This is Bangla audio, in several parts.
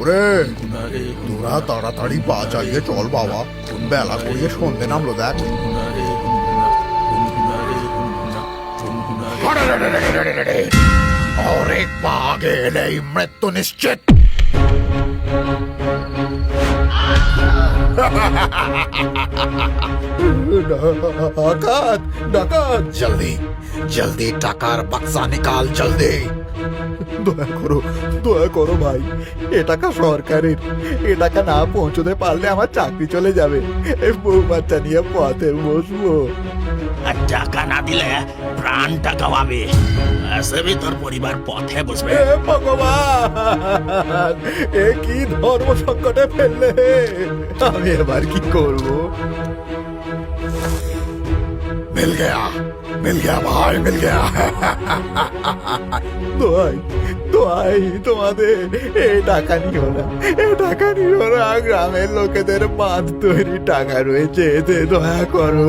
ওরে তোরা তাড়াতাড়ি পা চালিয়ে চল বাবা, বেলা করিয়ে সন্ধে নামলো দেখ। অনেক পা আগে এলেই মৃত্যু নিশ্চিত। ডাকাত ডাকাত, জলদি জলদি টাকার বাক্সা নিকাল, জলদি। দয়া করো ভাই, এ টাকা সরকারের, এ টাকা না পৌঁছতে পারলে আমার চাকরি চলে যাবে, বউ বাচ্চা নিয়ে পথে বসবো। আর টাকা না দিলে প্রাণটা গাওয়াবে, আসবে তোর পরিবার পথে বসবে। ভগবান, এ কি ধর্ম সংকটে ফেললে, আমি এবার কি করব? মিল গয়া ভাই, মিল গয়া। দোয়াই তোমাদের, এ টাকা নিও না, এ টাকা নিও না। গ্রামের লোকেদের বাঁধ তৈরি টাকা রয়েছে, এতে দয়া করো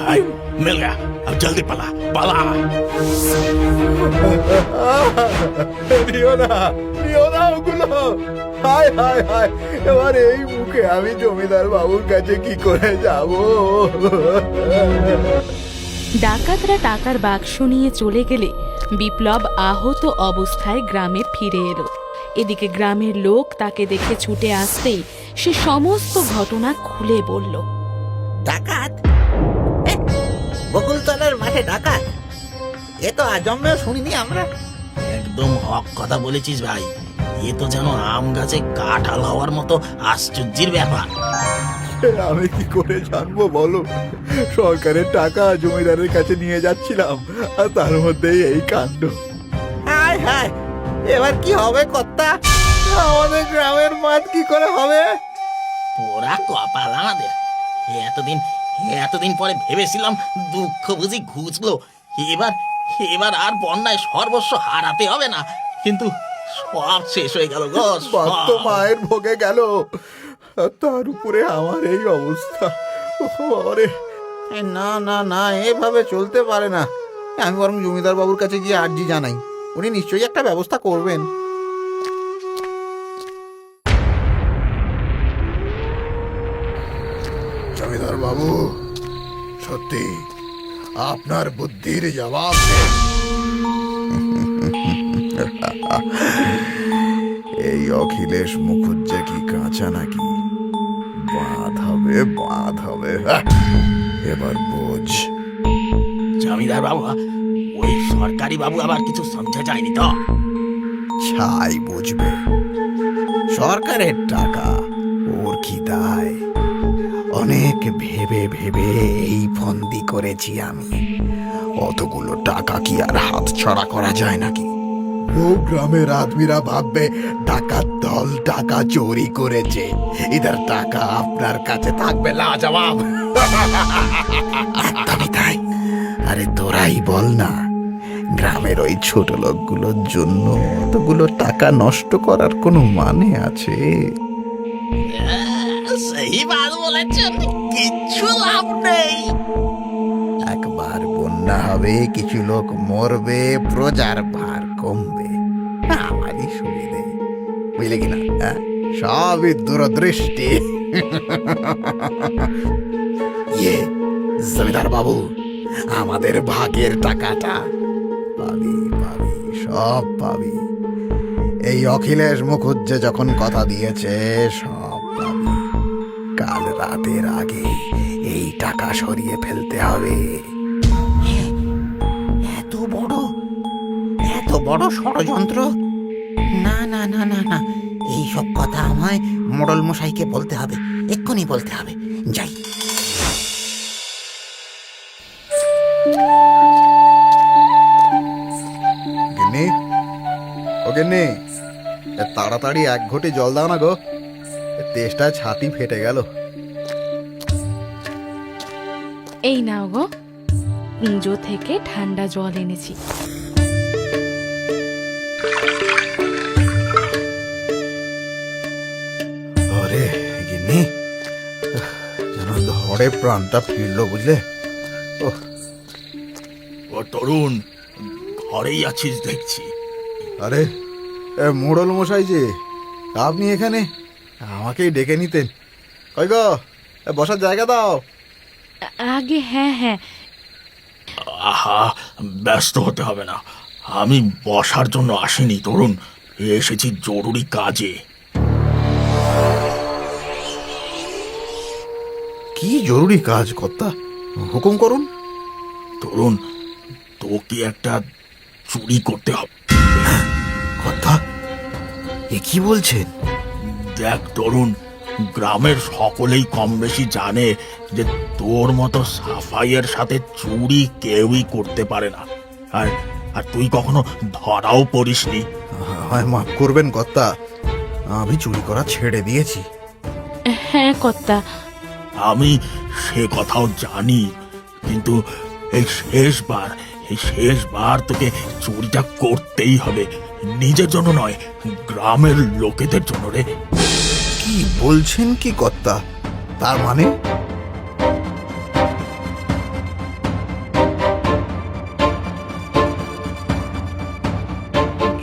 ভাই। মিল গয়া, अब जल्दी পালা পালা। নিও না ওগুলো। হায় হায় হায়, এবার এই মুখে আমি জমিদার বাবুর কাছে কি করে যাব? ডাকাতরা টাকার বাক্স নিয়ে চলে গেলে বিপ্লব আহত অবস্থায় গ্রামে ফিরে এলো। এদিকে গ্রামের লোক তাকে দেখে ছুটে আসতেই সে সমস্ত ঘটনা খুলে বলল। ডাকাত? বকুলতলার মাঠে ডাকাত? এ তো আজন্মেও শুনিনি আমরা। একদম হক কথা বলেছিস ভাই, এ তো যেন আম গাছে কাঁঠাল হওয়ার মতো আশ্চর্যের ব্যাপার। আমি কি করে জানবো বলো? সরকারের টাকা জমিদারের কাছে নিয়ে যাচ্ছিলাম, আর তার মধ্যেই এই কাণ্ড। হায় হায়, এবার কি হবে কর্তা? আমাদের গ্রামের মাঠ কি করে হবে? পোড়া কপাল আমাদের। এতদিন পরে ভেবেছিলাম দুঃখ বুঝি ঘুচলো, এবার আর বন্যায় সর্বস্ব হারাতে হবে না, কিন্তু সব শেষ হয়ে গেল গো। বাত্য মায়ের ভোগে গেল, আর তার উপরে আমার এই অবস্থা। না না না, এভাবে চলতে পারে না। আমি বরং জমিদার বাবুর কাছে গিয়ে আর্জি জানাই, উনি নিশ্চয়ই একটা ব্যবস্থা করবেন। জমিদার বাবু, সত্যি আপনার বুদ্ধির জবাব এই অখিলেশ মুখুজ্জে কি কাঁচা নাকি? বাঁধ হবে। এবার বোঝ। জমিদার বাবু, ওই সরকারি বাবু আবার কিছু সমঝে যায়নি তো? ছাই বুঝবে, সরকারের টাকা, ওর কি দায়? অনেক ভেবে এই ফন্দি করেছি আমি। অতগুলো টাকা কি আর হাত ছড়া করা যায় নাকি? ও গ্রামের আদমিরা ভাববে ডাকাত দল টাকা চুরি করেছে, এদের টাকা আপনার কাছে থাকবে লাজবাব। একদমই তাই। আরে তোরাই বল না, গ্রামের ওই ছোট লোকগুলোর জন্য অতগুলো টাকা নষ্ট করার কোনো মানে আছে? সেই বাদ বলেছেন, কিচ্ছু লাভ নেই। একবার বন্যা হবে, কিছু লোক মরবে, প্রজার ভার কমবে, আমারই সুবিধে, বুঝলে কিনা? সবই দূরদৃষ্টি। জমিদার বাবু, আমাদের ভাগের টাকাটা পাবি, সব পাবি। এই অখিলেশ মুখুজ্জে যখন কথা দিয়েছে, সব পাবি। কাল রাতের আগে এই টাকা সরিয়ে ফেলতে হবে। এত বড় ষড়যন্ত্র? না না না না না, এইসব কথা আমায় মোড়ল মশাইকে বলতে হবে, এক্ষুনি বলতে হবে। যাই। গিন্নি, ও গিন্নি, তাড়াতাড়ি এক ঘটি জল দাও না গো, তেষ্টা ছাতি ফেটে গেল। এই নাও গো, কুঁজো থেকে ঠান্ডা জল এনেছি। আরে গিন্নি, যেন ধরে প্রাণটা ফিরলো, বুঝলে? ও তরুণ, ঘরেই আছিস দেখছি। আরে মোড়ল মশাই যে, আপনি এখানে? আমাকেই ডেকে নিতেন। কই গো, বসার জায়গা দাও। আগে হ্যাঁ হ্যাঁ। আহা, ব্যস্ত হতে হবে না, আমি বসার জন্য আসিনি তরুণ, এসেছি জরুরি কাজে। কি জরুরি কাজ কর্তা, হুকুম করুন। তরুণ, তোকে একটা চুরি করতে হবে। কর্তা, এ কি বলছেন? দেখ তরুণ, গ্রামের সকলেই কম বেশি জানে যে তোর মতো সাফাইয়ের সাথে চুরি কেউই করতে পারে না। আর আর তুই কখনো ধরাও পড়িসনি। আমায় মাফ করবেন কর্তা, আমি চুরি করা ছেড়ে দিয়েছি। হ্যাঁ কর্তা। আমি সে কথাও জানি, কিন্তু এই শেষবার তোকে চুরিটা করতেই হবে, নিজের জন্য নয়, গ্রামের লোকেদের জন্য রে। কি বলছেন কি কর্তা? তার মানে?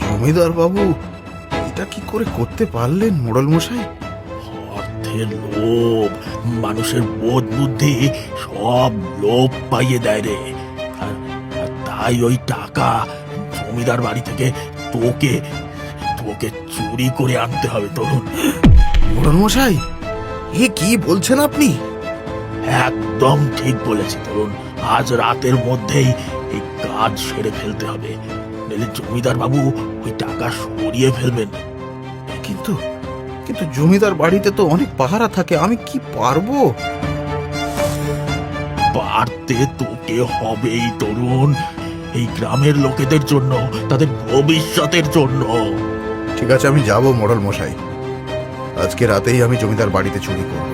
জমিদার বাবু এটা কি করে করতে পারলেন মোড়ল মশাই? অর্থের লোভ, মানুষের বোধ বুদ্ধি সব লোভ পাইয়ে দেয় রে। আর তাই ওই টাকা জমিদার বাড়ি থেকে তোকে তোকে চুরি করে আনতে হবে তরুণ। মোড়ল মশাই, এ কি বলছেন আপনি? একদম ঠিক বলেছি তরুণ, আজ রাতের মধ্যেই এই কাজ সেরে ফেলতে হবে, নইলে জমিদার বাবু ওই টাকা সরিয়ে ফেলবেন। কিন্তু কিন্তু জমিদার বাড়িতে তো অনেক পাহারা থাকে, আমি কি পারবো? পারতে তোকে হবেই তরুণ, এই গ্রামের লোকেদের জন্য, তাদের ভবিষ্যতের জন্য। ঠিক আছে, আমি যাব মোড়ল মশাই, আজকে রাতেই আমি জমিদার বাড়িতে চুরি করব।